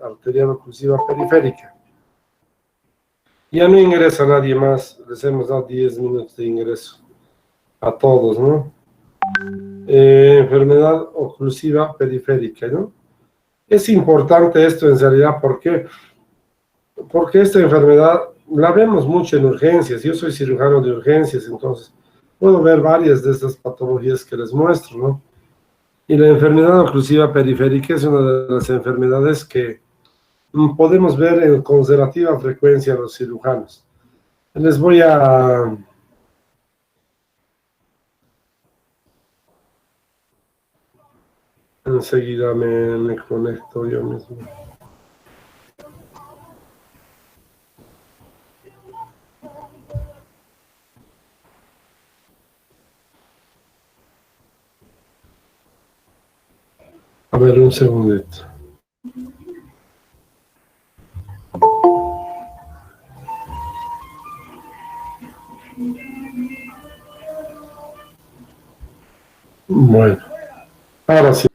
arterial oclusiva periférica. Ya no ingresa nadie más, les hemos dado 10 minutos de ingreso a todos, ¿no? Enfermedad oclusiva periférica, ¿no? Es importante esto en realidad, ¿por qué? Porque esta enfermedad la vemos mucho en urgencias. Yo soy cirujano de urgencias, entonces puedo ver varias de estas patologías que les muestro, ¿no? Y la enfermedad oclusiva periférica es una de las enfermedades que podemos ver con relativa frecuencia en los cirujanos. Les voy a... Enseguida me conecto yo mismo. A ver, un segundito. Bueno, ahora sí.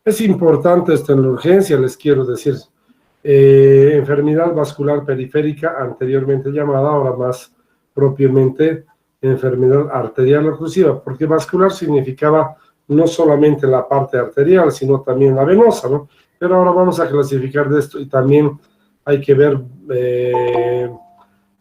Es importante esto en la urgencia, les quiero decir. Enfermedad vascular periférica, anteriormente llamada, ahora más propiamente enfermedad arterial oclusiva, porque vascular significaba no solamente la parte arterial, sino también la venosa, ¿no? Pero ahora vamos a clasificar de esto y también hay que ver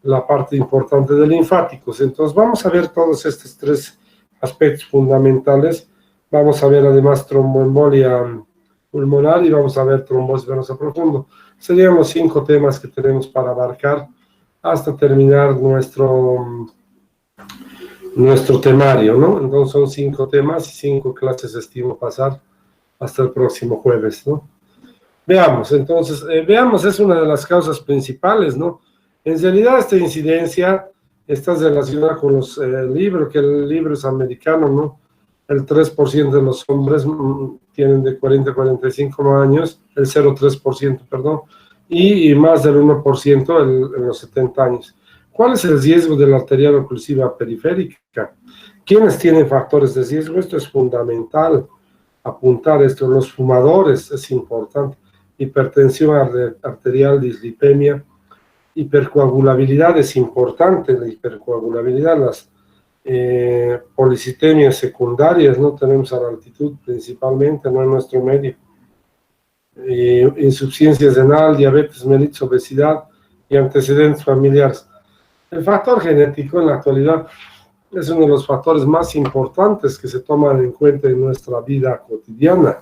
la parte importante de linfáticos. Entonces vamos a ver todos estos tres aspectos fundamentales. Vamos a ver además tromboembolia pulmonar y vamos a ver trombosis venosa profundo. Serían los 5 temas que tenemos para abarcar hasta terminar nuestro temario, ¿no? Entonces son 5 temas y 5 clases estimo pasar hasta el próximo jueves, ¿no? Veamos, entonces, es una de las causas principales, ¿no? En realidad esta incidencia está relacionada con los libros, que el libro es americano, ¿no? El 3% de los hombres tienen de 40 a 45 años, el 0,3%, perdón, y más del 1% en los 70 años. ¿Cuál es el riesgo de la arterial oclusiva periférica? ¿Quiénes tienen factores de riesgo? Esto es fundamental, apuntar esto. Los fumadores, es importante. Hipertensión arterial, dislipemia, hipercoagulabilidad, es importante la hipercoagulabilidad, las policitemias secundarias, no tenemos a la altitud principalmente, no en nuestro medio. Insuficiencia renal, diabetes mellitus, obesidad y antecedentes familiares. El factor genético en la actualidad es uno de los factores más importantes que se toman en cuenta en nuestra vida cotidiana.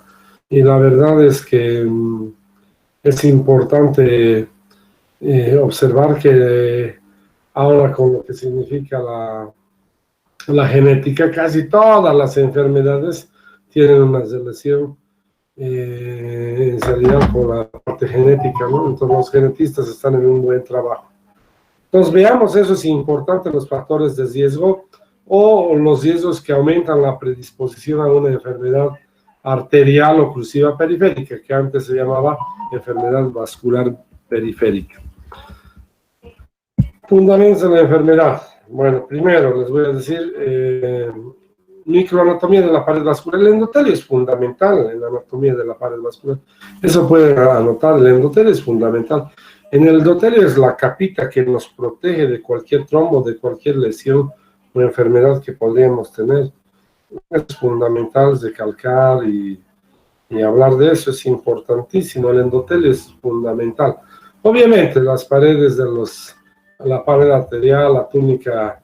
Y la verdad es que es importante observar que ahora con lo que significa la genética, casi todas las enfermedades tienen una relación en realidad con la parte genética, ¿no? Entonces los genetistas están en un buen trabajo. Entonces veamos, eso es importante, los factores de riesgo o los riesgos que aumentan la predisposición a una enfermedad arterial oclusiva periférica, que antes se llamaba enfermedad vascular periférica. Fundamentos de la enfermedad. Bueno, primero les voy a decir microanatomía de la pared vascular. El endotelio es fundamental en la anatomía de la pared vascular. Eso pueden anotar, el endotelio es fundamental. En el endotelio es la capita que nos protege de cualquier trombo, de cualquier lesión o enfermedad que podríamos tener. Es fundamental recalcar y hablar de eso, es importantísimo. El endotelio es fundamental. Obviamente las paredes de la pared arterial, la túnica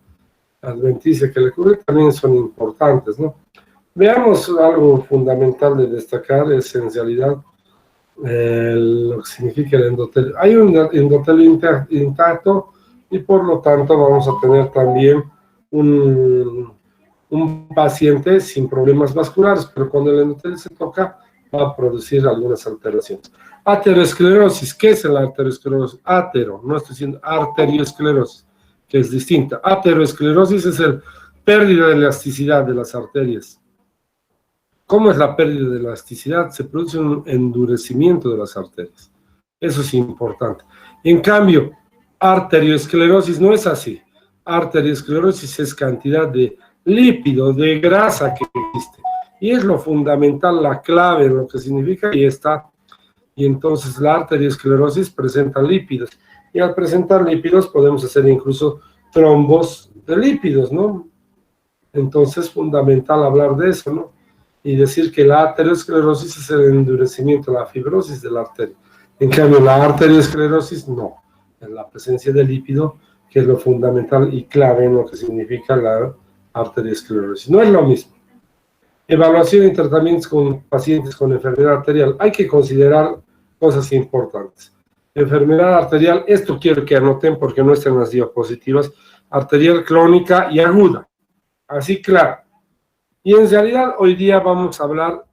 adventicia que le cubre también son importantes, ¿no? Veamos algo fundamental de destacar, es en realidad lo que significa el endotelio. Hay un endotelio intacto y por lo tanto vamos a tener también un paciente sin problemas vasculares, pero cuando el endotelio se toca va a producir algunas alteraciones. Aterosclerosis, ¿qué es la aterosclerosis? No estoy diciendo arteriosclerosis, que es distinta. Aterosclerosis es la pérdida de elasticidad de las arterias. ¿Cómo es la pérdida de elasticidad? Se produce un endurecimiento de las arterias. Eso es importante. En cambio, arteriosclerosis no es así. Arteriosclerosis es cantidad de lípido, de grasa que existe. Y es lo fundamental, la clave en lo que significa, y está y entonces la arteriosclerosis presenta lípidos, y al presentar lípidos podemos hacer incluso trombos de lípidos, ¿no? Entonces es fundamental hablar de eso, ¿no? Y decir que la arteriosclerosis es el endurecimiento, la fibrosis de la arteria. En cambio, la arteriosclerosis no, es la presencia de lípido, que es lo fundamental y clave en lo que significa la arteriosclerosis. No es lo mismo. Evaluación y tratamientos con pacientes con enfermedad arterial. Hay que considerar cosas importantes. Enfermedad arterial, esto quiero que anoten porque no están en las diapositivas, arterial crónica y aguda. Así claro. Y en realidad hoy día vamos a hablar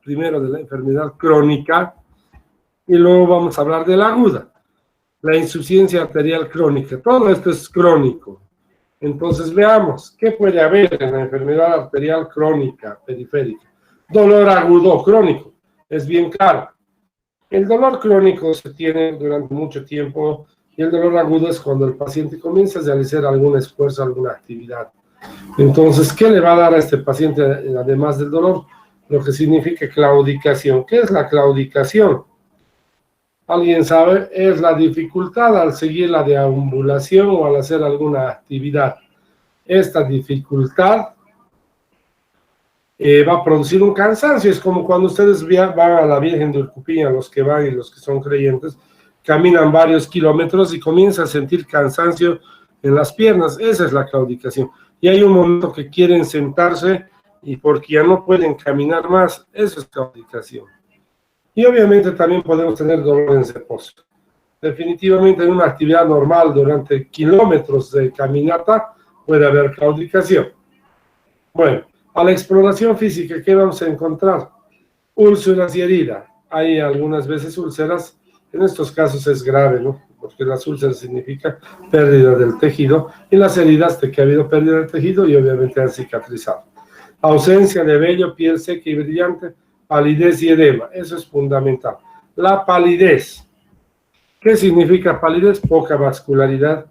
primero de la enfermedad crónica y luego vamos a hablar de la aguda. La insuficiencia arterial crónica. Todo esto es crónico. Entonces veamos, ¿qué puede haber en la enfermedad arterial crónica periférica? Dolor agudo crónico, es bien claro. El dolor crónico se tiene durante mucho tiempo y el dolor agudo es cuando el paciente comienza a realizar algún esfuerzo, alguna actividad. Entonces, ¿qué le va a dar a este paciente además del dolor? Lo que significa claudicación. ¿Qué es la claudicación? ¿Alguien sabe? Es la dificultad al seguir la deambulación o al hacer alguna actividad. Esta dificultad va a producir un cansancio. Es como cuando ustedes van a la Virgen de Urcupiña, los que van y los que son creyentes, caminan varios kilómetros y comienzan a sentir cansancio en las piernas. Esa es la claudicación. Y hay un momento que quieren sentarse y porque ya no pueden caminar más. Eso es claudicación. Y obviamente también podemos tener dolor en reposo. Definitivamente en una actividad normal durante kilómetros de caminata puede haber claudicación. Bueno, a la exploración física, ¿qué vamos a encontrar? Úlceras y heridas. Hay algunas veces úlceras, en estos casos es grave, ¿no? Porque las úlceras significa pérdida del tejido y las heridas de que ha habido pérdida del tejido y obviamente han cicatrizado. Ausencia de vello, piel seca y brillante, palidez y edema, eso es fundamental. La palidez, ¿qué significa palidez? Poca vascularidad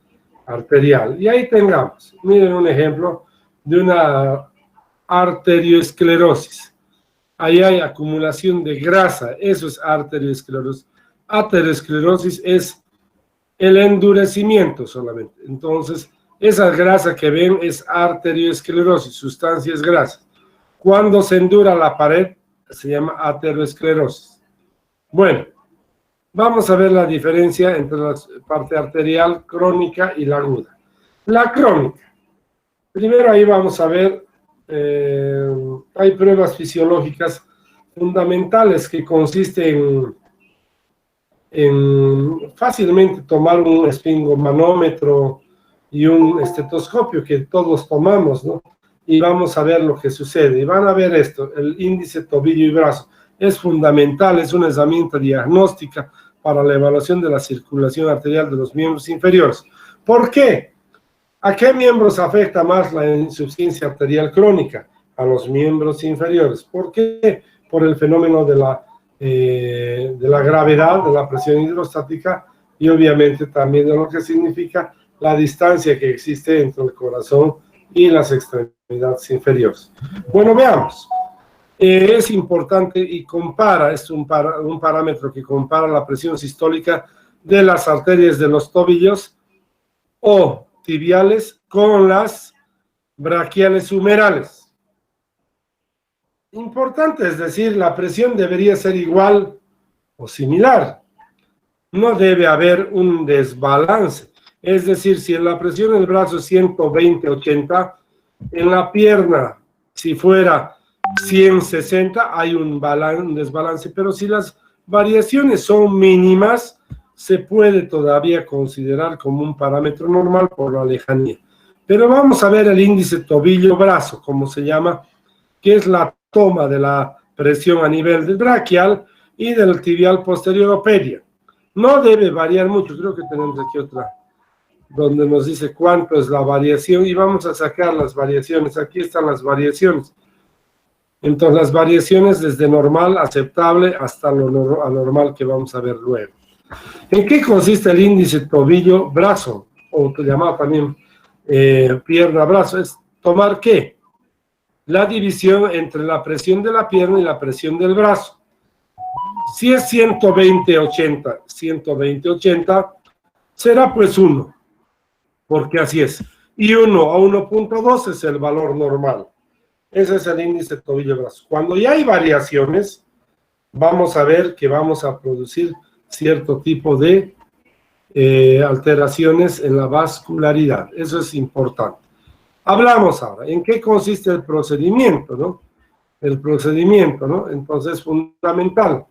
arterial. Y ahí tengamos, miren un ejemplo de una arteriosclerosis. Ahí hay acumulación de grasa, eso es arteriosclerosis. Aterosclerosis es el endurecimiento solamente. Entonces, esa grasa que ven es arteriosclerosis, sustancias grasas. Cuando se endura la pared, se llama aterosclerosis. Bueno, vamos a ver la diferencia entre la parte arterial crónica y la aguda. La crónica. Primero ahí vamos a ver, hay pruebas fisiológicas fundamentales que consisten en fácilmente tomar un esfingomanómetro y un estetoscopio que todos tomamos, ¿no? Y vamos a ver lo que sucede. Y van a ver esto, el índice tobillo y brazo. Es fundamental, es una herramienta diagnóstica para la evaluación de la circulación arterial de los miembros inferiores. ¿Por qué? ¿A qué miembros afecta más la insuficiencia arterial crónica? A los miembros inferiores. ¿Por qué? Por el fenómeno de la gravedad, de la presión hidrostática y obviamente también de lo que significa la distancia que existe entre el corazón y las extremidades inferiores. Bueno, veamos. Es importante y compara, es un parámetro que compara la presión sistólica de las arterias de los tobillos o tibiales con las braquiales humerales. Importante, es decir, la presión debería ser igual o similar. No debe haber un desbalance. Es decir, si en la presión del brazo es 120/80, en la pierna, si fuera 160, hay un desbalance, pero si las variaciones son mínimas, se puede todavía considerar como un parámetro normal por la lejanía. Pero vamos a ver el índice tobillo-brazo, como se llama, que es la toma de la presión a nivel del braquial y del tibial posterior o pedia. No debe variar mucho, creo que tenemos aquí otra, donde nos dice cuánto es la variación y vamos a sacar las variaciones. Aquí están las variaciones. Entonces, las variaciones desde normal, aceptable, hasta lo anormal que vamos a ver luego. ¿En qué consiste el índice tobillo-brazo? O llamado también pierna-brazo. Es tomar ¿qué? La división entre la presión de la pierna y la presión del brazo. Si es 120-80, 120-80, será pues 1, porque así es. Y 1 a 1.2 es el valor normal. Ese es el índice tobillo-brazo. Cuando ya hay variaciones, vamos a ver que vamos a producir cierto tipo de alteraciones en la vascularidad. Eso es importante. Hablamos ahora, ¿en qué consiste el procedimiento, no? El procedimiento, ¿no? Entonces, es fundamental.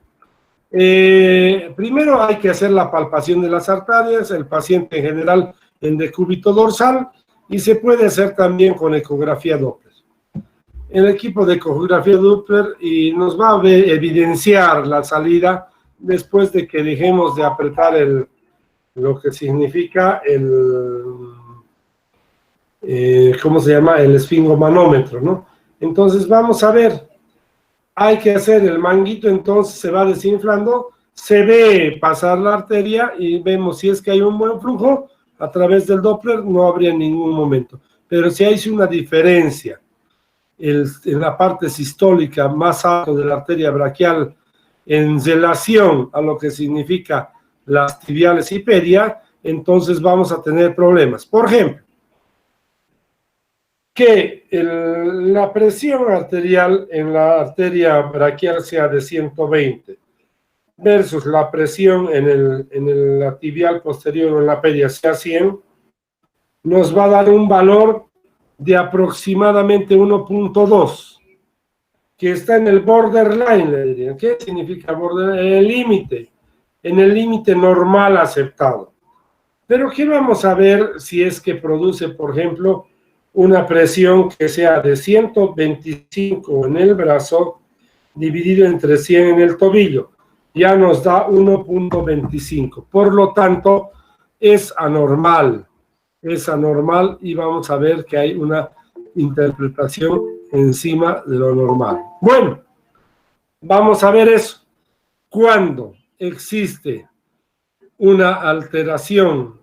Primero hay que hacer la palpación de las arterias, el paciente en general en decúbito dorsal, y se puede hacer también con ecografía Doppler. El equipo de ecografía Doppler y nos va a evidenciar la salida después de que dejemos de apretar lo que significa ¿cómo se llama? El esfingomanómetro, ¿no? Entonces vamos a ver, hay que hacer el manguito, entonces se va desinflando, se ve pasar la arteria y vemos si es que hay un buen flujo a través del Doppler, no habría en ningún momento. Pero si hay una diferencia en la parte sistólica más alta de la arteria braquial en relación a lo que significa las tibiales y pedia, entonces vamos a tener problemas. Por ejemplo, que la presión arterial en la arteria braquial sea de 120 versus la presión en la tibial posterior o en la pedia sea 100, nos va a dar un valor de aproximadamente 1.2, que está en el borderline, le dirían. ¿Qué significa borderline? En el límite normal aceptado. Pero ¿qué vamos a ver si es que produce, por ejemplo, una presión que sea de 125 en el brazo dividido entre 100 en el tobillo? Ya nos da 1.25. Por lo tanto, es anormal y vamos a ver que hay una interpretación encima de lo normal. Bueno, vamos a ver eso. Cuando existe una alteración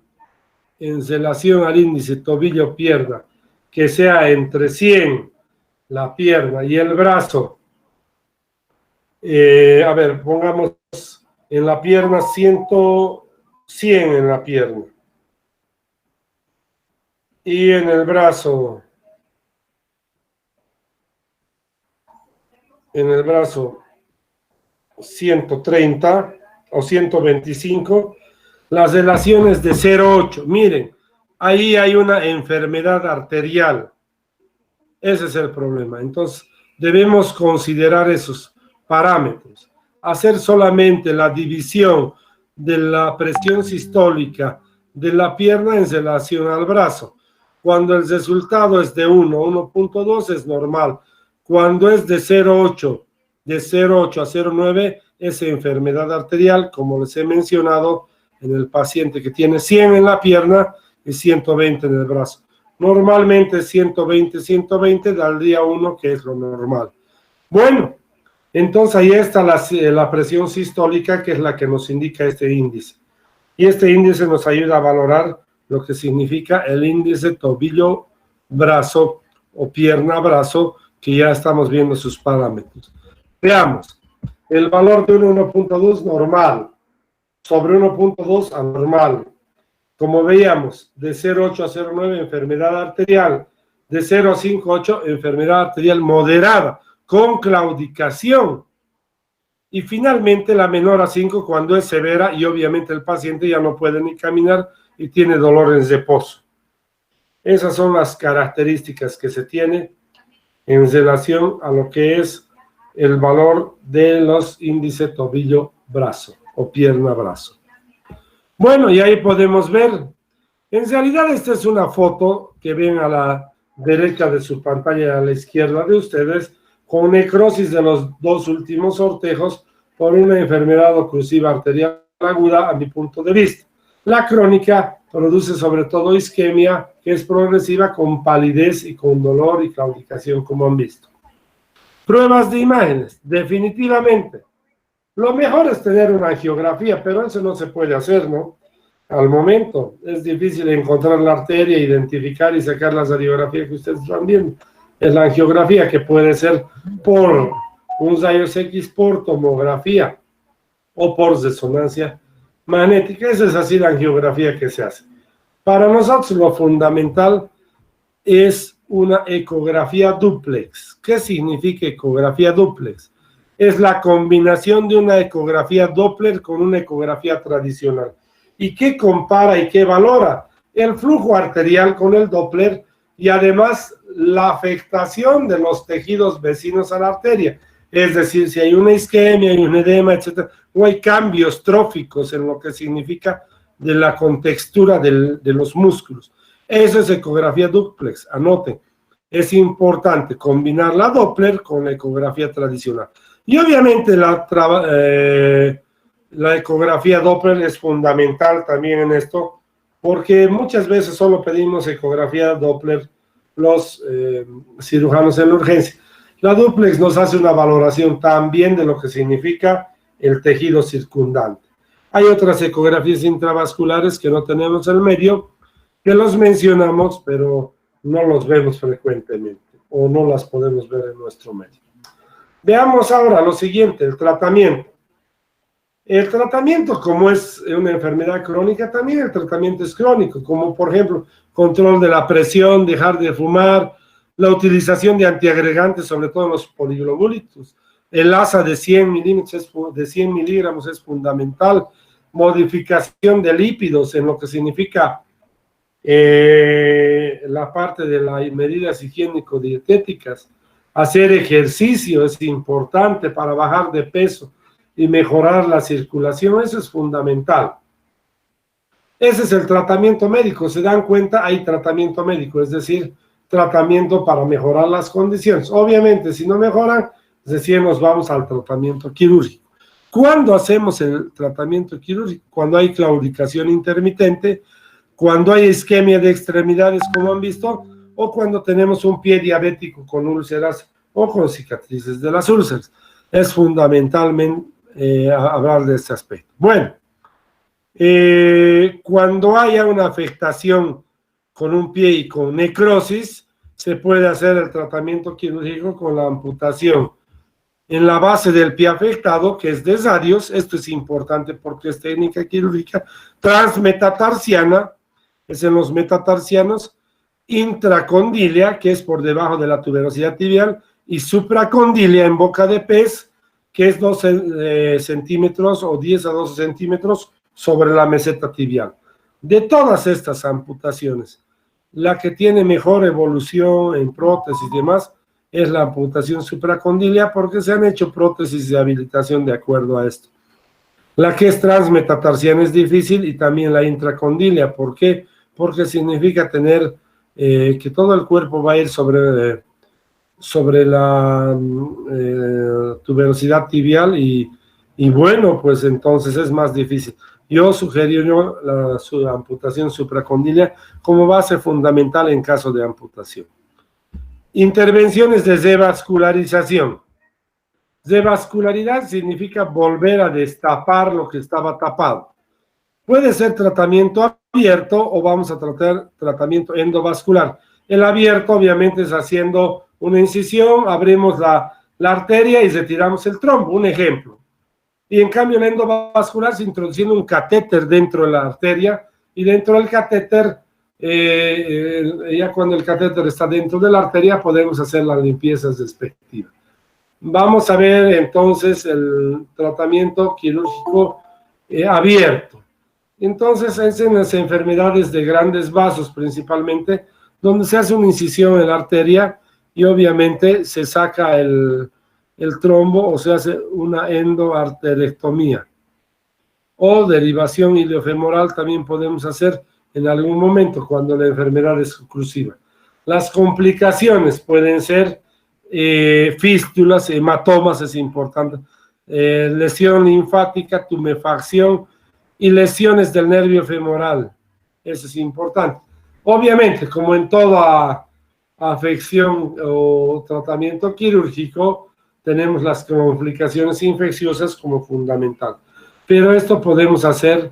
en relación al índice tobillo-pierna que sea entre 100 la pierna y el brazo, a ver, pongamos en la pierna 100 en la pierna y en el brazo 130 o 125, las relaciones de 0,8. Miren, ahí hay una enfermedad arterial. Ese es el problema. Entonces, debemos considerar esos parámetros. Hacer solamente la división de la presión sistólica de la pierna en relación al brazo. Cuando el resultado es de 1.2 es normal. Cuando es de 0,8 a 0,9 es enfermedad arterial, como les he mencionado, en el paciente que tiene 100 en la pierna y 120 en el brazo. Normalmente 120 daría 1, que es lo normal. Bueno, entonces ahí está la presión sistólica, que es la que nos indica este índice. Y este índice nos ayuda a valorar lo que significa el índice tobillo-brazo o pierna-brazo, que ya estamos viendo sus parámetros. Veamos, el valor de 1.2 normal, sobre 1.2 anormal. Como veíamos, de 0,8 a 0,9 enfermedad arterial, de 0 a 5,8 enfermedad arterial moderada, con claudicación. Y finalmente la menor a 5 cuando es severa y obviamente el paciente ya no puede ni caminar y tiene dolor en reposo. Esas son las características que se tiene en relación a lo que es el valor de los índices tobillo-brazo o pierna-brazo. Bueno, y ahí podemos ver, en realidad esta es una foto que ven a la derecha de su pantalla y a la izquierda de ustedes, con necrosis de los dos últimos sortejos por una enfermedad oclusiva arterial aguda a mi punto de vista. La crónica produce sobre todo isquemia, que es progresiva con palidez y con dolor y claudicación, como han visto. Pruebas de imágenes, definitivamente. Lo mejor es tener una angiografía, pero eso no se puede hacer, ¿no? Al momento es difícil encontrar la arteria, identificar y sacar las radiografías que ustedes están viendo. Es la angiografía, que puede ser por un rayos X por tomografía. o por resonancia magnética. Esa es así la angiografía que se hace. Para nosotros lo fundamental es una ecografía dúplex. ¿Qué significa ecografía dúplex? Es la combinación de una ecografía Doppler con una ecografía tradicional. ¿Y qué compara y qué valora? El flujo arterial con el Doppler y además la afectación de los tejidos vecinos a la arteria. Es decir, si hay una isquemia, hay un edema, etcétera, o hay cambios tróficos en lo que significa de la contextura de los músculos. Eso es ecografía dúplex, anoten. Es importante combinar la Doppler con la ecografía tradicional. Y obviamente la ecografía Doppler es fundamental también en esto, porque muchas veces solo pedimos ecografía Doppler los cirujanos en la urgencia. La dúplex nos hace una valoración también de lo que significa el tejido circundante. Hay otras ecografías intravasculares que no tenemos en medio, que los mencionamos, pero no los vemos frecuentemente o no las podemos ver en nuestro medio. Veamos ahora lo siguiente, el tratamiento. El tratamiento, como es una enfermedad crónica, también el tratamiento es crónico, como por ejemplo, control de la presión, dejar de fumar, la utilización de antiagregantes, sobre todo en los poliglobúlitos. El ASA de 100 miligramos es fundamental. Modificación de lípidos en lo que significa la parte de las medidas higiénico-dietéticas. Hacer ejercicio es importante para bajar de peso y mejorar la circulación, eso es fundamental. Ese es el tratamiento médico, se dan cuenta, hay tratamiento médico, es decir, tratamiento para mejorar las condiciones. Obviamente, si no mejoran, es decir, nos vamos al tratamiento quirúrgico. ¿Cuándo hacemos el tratamiento quirúrgico? Cuando hay claudicación intermitente, cuando hay isquemia de extremidades, como han visto, o cuando tenemos un pie diabético con úlceras o con cicatrices de las úlceras. Es fundamentalmente hablar de este aspecto. Bueno, cuando haya una afectación con un pie y con necrosis, se puede hacer el tratamiento quirúrgico con la amputación en la base del pie afectado, que es de radios. Esto es importante porque es técnica quirúrgica transmetatarsiana, es en los metatarsianos, intracondilia, que es por debajo de la tuberosidad tibial, y supracondilia en boca de pez, que es 12 centímetros o 10 a 12 centímetros sobre la meseta tibial. De todas estas amputaciones, la que tiene mejor evolución en prótesis y demás es la amputación supracondilia, porque se han hecho prótesis de habilitación de acuerdo a esto. La que es transmetatarsiana es difícil, y también la intracondilia. ¿Por qué? Porque significa tener que todo el cuerpo va a ir sobre la tuberosidad tibial y bueno, pues entonces es más difícil. Yo sugiero la amputación supracondilia como base fundamental en caso de amputación. Intervenciones de revascularización. Revascularidad significa volver a destapar lo que estaba tapado. Puede ser tratamiento abierto o vamos a tratar tratamiento endovascular. El abierto obviamente es haciendo una incisión, abrimos la arteria y retiramos el trombo, un ejemplo. Y en cambio el endovascular se introduciendo un catéter dentro de la arteria, y dentro del catéter, ya cuando el catéter está dentro de la arteria, podemos hacer las limpiezas respectivas. Vamos a ver entonces el tratamiento quirúrgico abierto. Entonces es en las enfermedades de grandes vasos principalmente, donde se hace una incisión en la arteria y obviamente se saca el trombo o se hace una endoarterectomía. O derivación iliofemoral también podemos hacer en algún momento cuando la enfermedad es oclusiva. Las complicaciones pueden ser fístulas, hematomas, es importante, lesión linfática, tumefacción y lesiones del nervio femoral. Eso es importante. Obviamente, como en toda afección o tratamiento quirúrgico, tenemos las complicaciones infecciosas como fundamental. Pero esto podemos hacer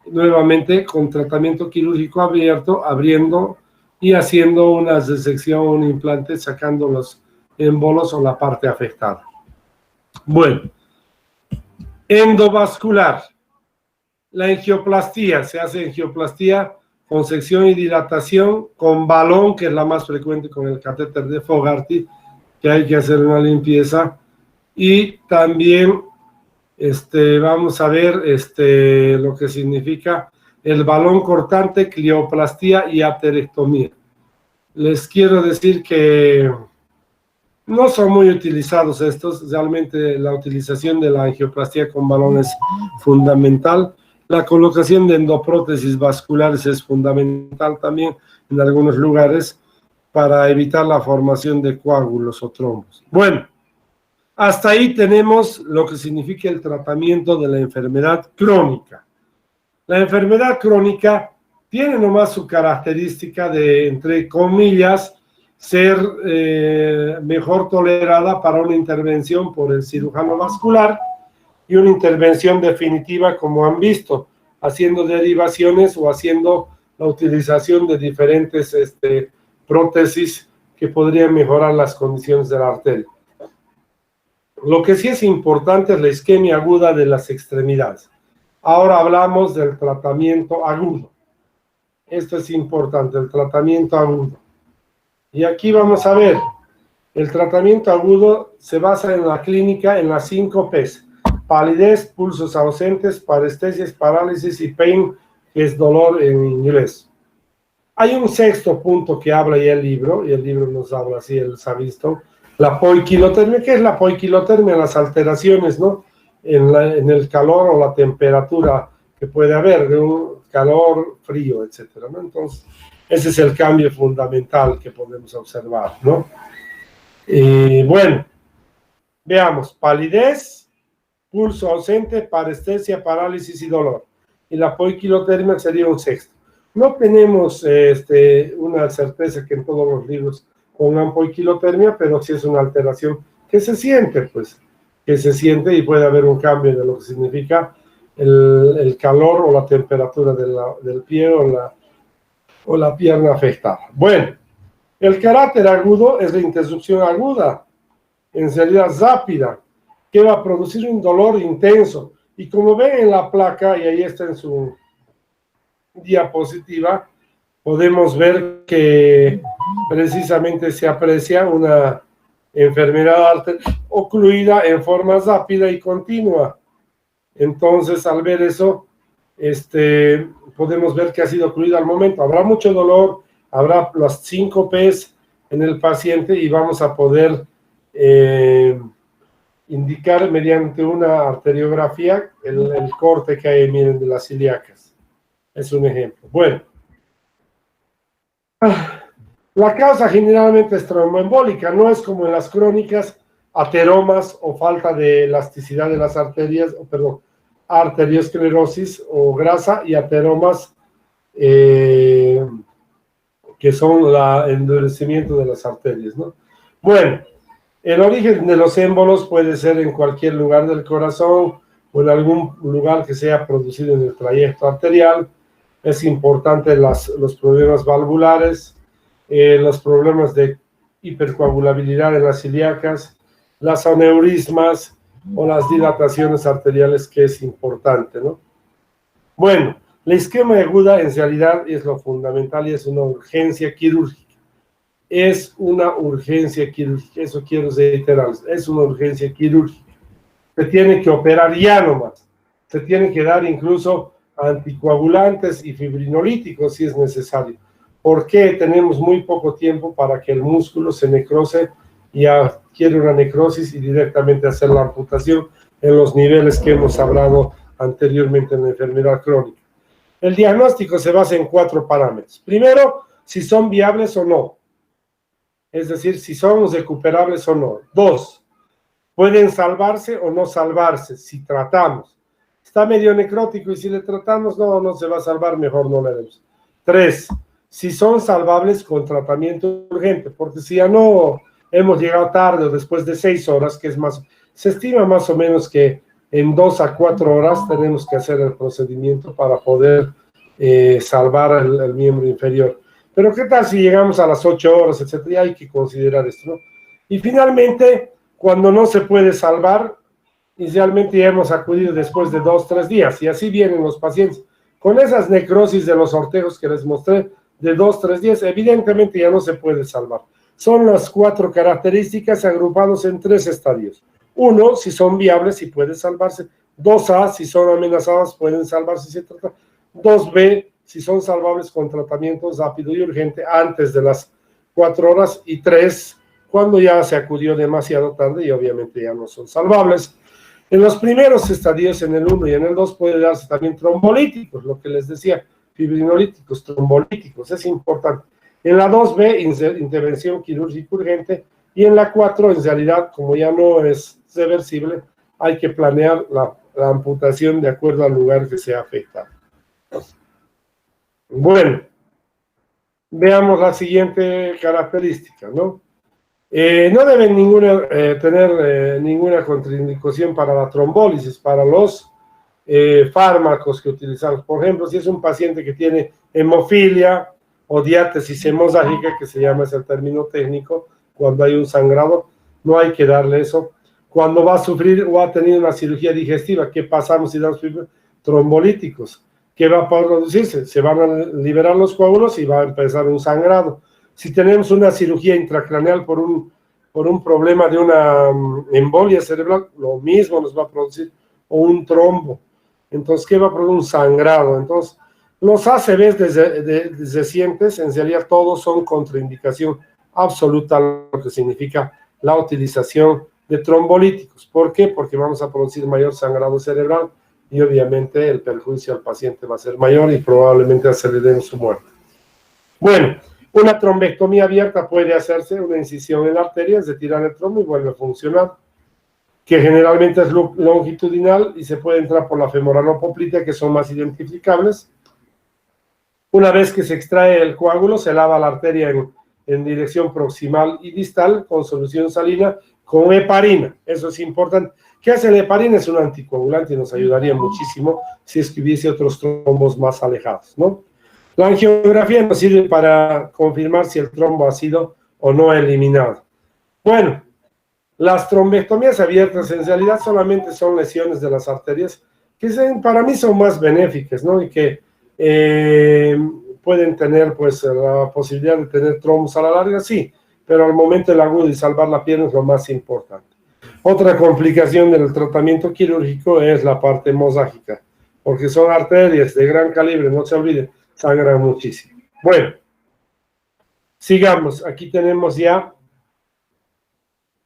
nuevamente con tratamiento quirúrgico abierto, abriendo y haciendo una resección, un implante, sacando los émbolos o la parte afectada. Bueno, Endovascular. La angioplastía, se hace angioplastía con sección y dilatación, con balón, que es la más frecuente con el catéter de Fogarty, que hay que hacer una limpieza. Y también vamos a ver lo que significa el balón cortante, clioplastía y aterectomía. Les quiero decir que no son muy utilizados estos, realmente la utilización de la angioplastía con balón es fundamental. La colocación de endoprótesis vasculares es fundamental también en algunos lugares para evitar la formación de coágulos o trombos. Bueno, hasta ahí tenemos lo que significa el tratamiento de la enfermedad crónica. La enfermedad crónica tiene nomás su característica de, entre comillas, ser mejor tolerada para una intervención por el cirujano vascular y una intervención definitiva, como han visto, haciendo derivaciones o haciendo la utilización de diferentes prótesis que podrían mejorar las condiciones de la arteria. Lo que sí es importante es la isquemia aguda de las extremidades. Ahora hablamos del tratamiento agudo. Esto es importante, el tratamiento agudo. Y aquí vamos a ver, el tratamiento agudo se basa en la clínica en las 5 P's. Palidez, pulsos ausentes, parestesias, parálisis y pain, que es dolor en inglés. Hay un sexto punto que habla ya el libro, y el libro nos habla así, él se ha visto, la poiquilotermia. ¿Qué es la poiquilotermia? Las alteraciones, ¿no? En el calor o la temperatura que puede haber, de un calor, frío, etcétera, ¿no? Entonces, ese es el cambio fundamental que podemos observar, ¿no? Bueno, veamos, palidez, pulso ausente, parestesia, parálisis y dolor. Y la poiquilotermia sería un sexto. No tenemos una certeza que en todos los libros pongan poiquilotermia, pero sí es una alteración que se siente, pues, que se siente y puede haber un cambio de lo que significa el calor o la temperatura del pie o la pierna afectada. Bueno, el carácter agudo es la interrupción aguda, en salida rápida, que va a producir un dolor intenso. Y como ven en la placa, y ahí está en su diapositiva, podemos ver que precisamente se aprecia una enfermedad ocluida en forma rápida y continua. Entonces, al ver eso, podemos ver que ha sido ocluida al momento. Habrá mucho dolor, habrá las 5 P's en el paciente y vamos a poder indicar mediante una arteriografía el corte que hay, miren, de las ilíacas. Es un ejemplo. Bueno. La causa generalmente es tromboembólica, no es como en las crónicas, ateromas o falta de elasticidad de las arterias, perdón, arteriosclerosis o grasa, y ateromas que son el endurecimiento de las arterias, ¿no? Bueno, el origen de los émbolos puede ser en cualquier lugar del corazón o en algún lugar que sea producido en el trayecto arterial. Es importante los problemas valvulares, los problemas de hipercoagulabilidad en las ilíacas, las aneurismas o las dilataciones arteriales, que es importante, ¿no? Bueno, la isquemia aguda en realidad es lo fundamental y es una urgencia quirúrgica. Es una urgencia quirúrgica, eso quiero reiterar, es una urgencia quirúrgica. Se tiene que operar ya nomás, se tiene que dar incluso anticoagulantes y fibrinolíticos si es necesario. Porque tenemos muy poco tiempo para que el músculo se necrose y adquiere una necrosis y directamente hacer la amputación en los niveles que hemos hablado anteriormente en la enfermedad crónica. El diagnóstico se basa en 4 parámetros. Primero, si son viables o no. Es decir, si son recuperables o no. 2, pueden salvarse o no salvarse si tratamos. Está medio necrótico y si le tratamos no se va a salvar, mejor no le haremos. 3, si son salvables con tratamiento urgente, porque si ya no hemos llegado tarde o después de 6 horas, que es más, se estima más o menos que en 2 a 4 horas tenemos que hacer el procedimiento para poder salvar el miembro inferior. Pero ¿qué tal si llegamos a las 8 horas, etcétera? Y hay que considerar esto, ¿no? Y finalmente, cuando no se puede salvar, inicialmente ya hemos acudido después de 2, 3 días, y así vienen los pacientes. Con esas necrosis de los ortejos que les mostré, de 2, 3 días, evidentemente ya no se puede salvar. Son las 4 características agrupadas en 3 estadios. 1, si son viables, si puede salvarse. 2A, si son amenazadas, pueden salvarse si se trata. 2B, si son salvables con tratamiento rápido y urgente antes de las 4 horas. Y 3, cuando ya se acudió demasiado tarde y obviamente ya no son salvables. En los primeros estadios, en el 1 y en el 2, puede darse también trombolíticos, lo que les decía, fibrinolíticos, trombolíticos, es importante. En la 2B, intervención quirúrgica urgente, y en la 4, en realidad, como ya no es reversible, hay que planear la amputación de acuerdo al lugar que sea afectado. Bueno, veamos la siguiente característica, ¿no? No deben tener ninguna contraindicación para la trombólisis, para los fármacos que utilizamos. Por ejemplo, si es un paciente que tiene hemofilia o diátesis hemoságica, que se llama, es el término técnico, cuando hay un sangrado, no hay que darle eso. Cuando va a sufrir o ha tenido una cirugía digestiva, ¿qué pasamos si damos trombolíticos? ¿Qué va a producirse? Se van a liberar los coágulos y va a empezar un sangrado. Si tenemos una cirugía intracraneal por un problema de una embolia cerebral, lo mismo nos va a producir, o un trombo. Entonces, ¿qué va a producir? Un sangrado. Entonces, los ACVs recientes, en realidad todos son contraindicación absoluta, lo que significa la utilización de trombolíticos. ¿Por qué? Porque vamos a producir mayor sangrado cerebral y obviamente el perjuicio al paciente va a ser mayor y probablemente aceleren su muerte. Bueno, una trombectomía abierta puede hacerse, una incisión en la arteria, es retirar el trombo y vuelve a funcionar, que generalmente es longitudinal y se puede entrar por la femoral-poplítea, que son más identificables. Una vez que se extrae el coágulo, se lava la arteria en dirección proximal y distal con solución salina con heparina. Eso es importante. ¿Qué hace la heparina? Es un anticoagulante y nos ayudaría muchísimo si es que hubiese otros trombos más alejados, ¿no? La angiografía nos sirve para confirmar si el trombo ha sido o no eliminado. Bueno, las trombectomías abiertas en realidad solamente son lesiones de las arterias que para mí son más benéficas, ¿no? Y que pueden tener pues la posibilidad de tener trombos a la larga, sí, pero al momento del agudo y salvar la pierna es lo más importante. Otra complicación del tratamiento quirúrgico es la parte hemoságica, porque son arterias de gran calibre, no se olviden, sangran muchísimo. Bueno, sigamos, aquí tenemos ya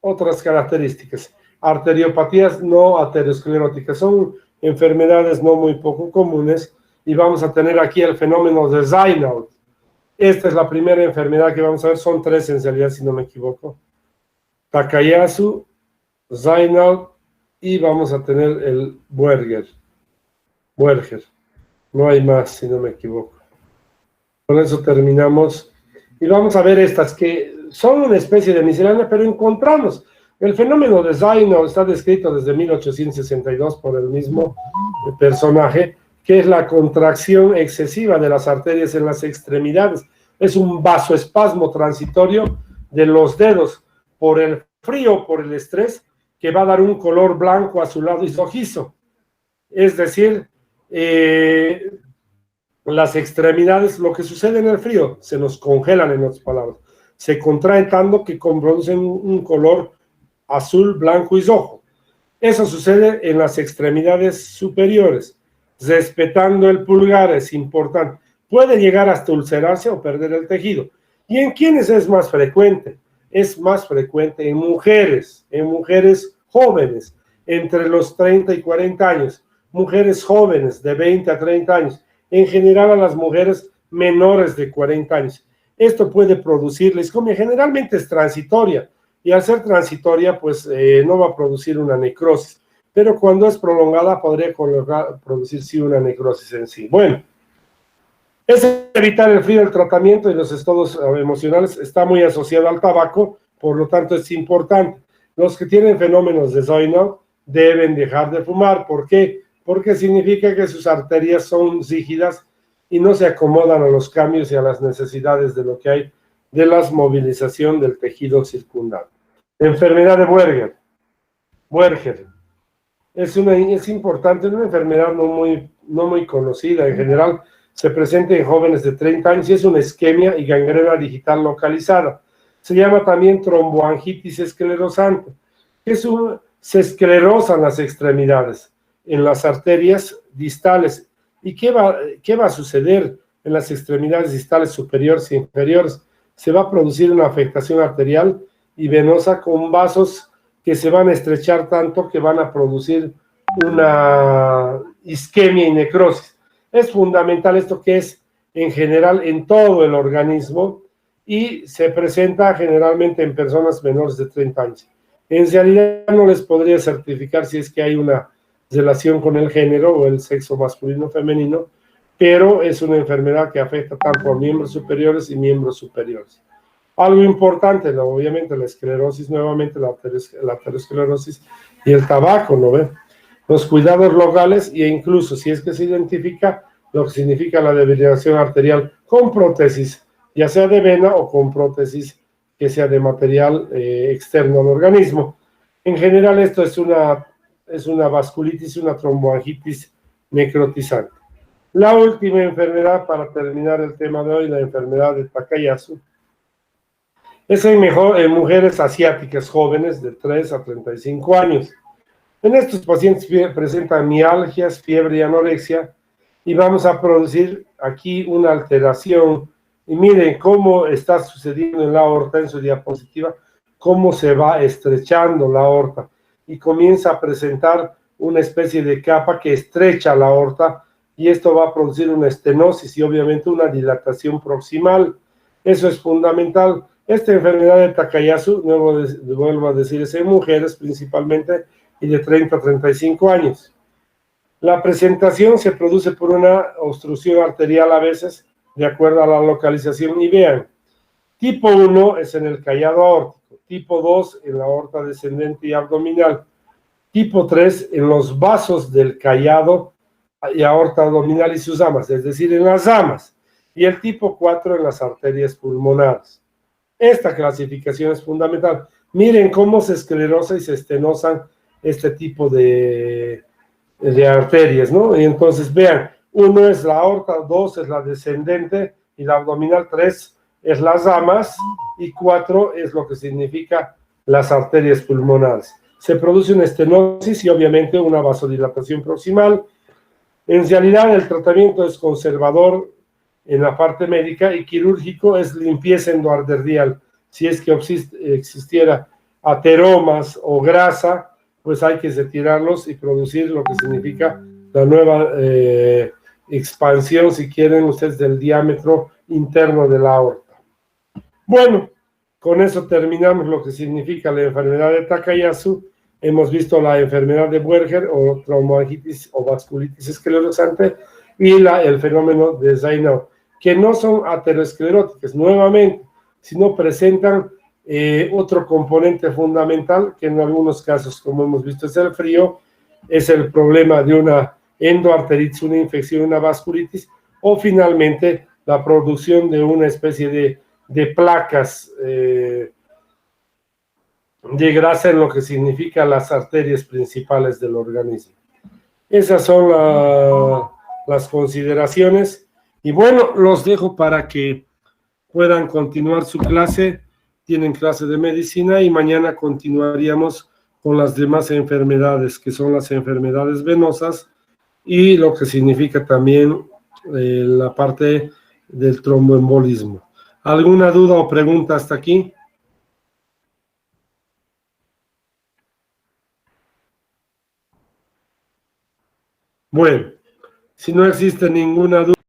otras características. Arteriopatías no ateroscleróticas, son enfermedades no muy poco comunes, y vamos a tener aquí el fenómeno de Raynaud. Esta es la primera enfermedad que vamos a ver, son 3 en realidad, si no me equivoco. Takayasu, Raynaud, y vamos a tener el Buerger. No hay más, si no me equivoco. Con eso terminamos. Y vamos a ver estas que son una especie de miscelánea, pero encontramos. El fenómeno de Raynaud está descrito desde 1862 por el mismo personaje, que es la contracción excesiva de las arterias en las extremidades. Es un vasoespasmo transitorio de los dedos por el frío, por el estrés, que va a dar un color blanco, azulado y rojizo. Es decir, las extremidades, lo que sucede en el frío, se nos congelan, en otras palabras. Se contraen tanto que producen un color azul, blanco y rojo. Eso sucede en las extremidades superiores. Respetando el pulgar es importante. Puede llegar hasta ulcerarse o perder el tejido. ¿Y en quiénes es más frecuente? Es más frecuente en mujeres jóvenes, entre los 30 y 40 años, mujeres jóvenes de 20 a 30 años, en general a las mujeres menores de 40 años. Esto puede producir isquemia, generalmente es transitoria, y al ser transitoria, pues no va a producir una necrosis, pero cuando es prolongada podría producir sí una necrosis en sí. Bueno, es evitar el frío, el tratamiento y los estados emocionales está muy asociado al tabaco, por lo tanto es importante. Los que tienen fenómenos de Raynaud deben dejar de fumar. ¿Por qué? Porque significa que sus arterias son rígidas y no se acomodan a los cambios y a las necesidades de lo que hay de la movilización del tejido circundante. Enfermedad de Buerger. es importante, es una enfermedad no muy conocida. En general se presenta en jóvenes de 30 años y es una isquemia y gangrena digital localizada. Se llama también tromboangitis esclerosante. Se esclerosan las extremidades en las arterias distales. ¿Y qué va a suceder en las extremidades distales superiores e inferiores? Se va a producir una afectación arterial y venosa con vasos que se van a estrechar tanto que van a producir una isquemia y necrosis. Es fundamental esto, que es en general en todo el organismo y se presenta generalmente en personas menores de 30 años. En realidad no les podría certificar si es que hay una relación con el género o el sexo masculino o femenino, pero es una enfermedad que afecta tanto a miembros superiores y miembros superiores. Algo importante, ¿no? Obviamente la esclerosis, nuevamente la aterosclerosis y el tabaco, ¿no ve? Los cuidados locales e incluso si es que se identifica lo que significa la debilitación arterial con prótesis, ya sea de vena o con prótesis que sea de material externo al organismo. En general esto es una vasculitis, una tromboangitis necrotizante. La última enfermedad, para terminar el tema de hoy, la enfermedad de Takayasu, es en mujeres asiáticas jóvenes de 3 a 35 años. En estos pacientes presentan mialgias, fiebre y anorexia y vamos a producir aquí una alteración. Y miren cómo está sucediendo en la aorta, en su diapositiva, cómo se va estrechando la aorta y comienza a presentar una especie de capa que estrecha la aorta y esto va a producir una estenosis y obviamente una dilatación proximal. Eso es fundamental. Esta enfermedad de Takayasu, vuelvo a decir, es en mujeres principalmente y de 30 a 35 años. La presentación se produce por una obstrucción arterial a veces, de acuerdo a la localización. Y vean, tipo 1 es en el callado aórtico, tipo 2 en la aorta descendente y abdominal, tipo 3 en los vasos del callado y aorta abdominal y sus ramas, es decir, en las ramas, y el tipo 4 en las arterias pulmonares. Esta clasificación es fundamental. Miren cómo se esclerosa y se estenosan este tipo de arterias, ¿no? Y entonces vean, 1 es la aorta, 2 es la descendente y la abdominal, 3 es las ramas y 4 es lo que significa las arterias pulmonares. Se produce una estenosis y obviamente una vasodilatación proximal. En realidad el tratamiento es conservador en la parte médica y quirúrgico es limpieza endoarterial. Si es que existiera ateromas o grasa, pues hay que retirarlos y producir lo que significa la nueva expansión, si quieren ustedes, del diámetro interno de la aorta. Bueno, con eso terminamos lo que significa la enfermedad de Takayasu. Hemos visto la enfermedad de Buerger o tromboangitis o vasculitis esclerosante y el fenómeno de Raynaud, que no son ateroscleróticas nuevamente, sino presentan otro componente fundamental que en algunos casos, como hemos visto, es el frío, es el problema de una endoarteritis, una infección, una vasculitis, o finalmente la producción de una especie de placas de grasa en lo que significa las arterias principales del organismo. Esas son las consideraciones y bueno, los dejo para que puedan continuar su clase. Tienen clase de medicina y mañana continuaríamos con las demás enfermedades, que son las enfermedades venosas y lo que significa también la parte del tromboembolismo. ¿Alguna duda o pregunta hasta aquí? Bueno, si no existe ninguna duda.